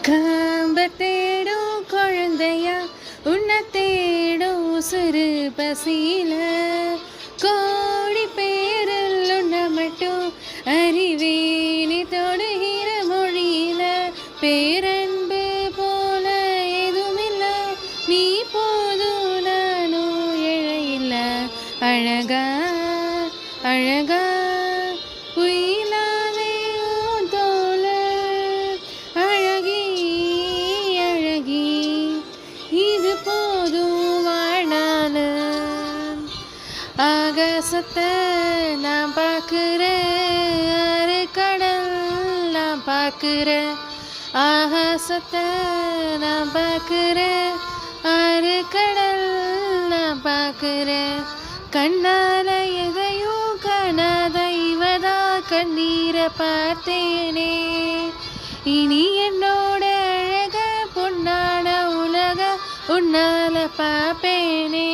காம்ப தேடும் குழந்தையா உன்னை தேடும் சிறு பசியில கோடி பேரில் உன்னை மட்டும் அறிவேனி தொடுகிற மொழியில பேரன்பு போல எதுவுமில்ல நீ போதும் நானும் இழையில்ல அழகா அழகா உயிலாவே உன் தோல அழகி அழகி இது போதும் வாழ்நாள் ஆகாசத்தை நான் பார்க்குறேன் கடல் நான் பார்க்குறேன் ஆகாசத்தை நான் பார்க்குறேன் கடல் நான் பார்க்குறேன் கண்ணால எதையும் காணாத இவதா கண்ணீரை பார்த்தேனே இனி என்னோட அழக பொன்னான உலக உன்னால பார்ப்பேனே.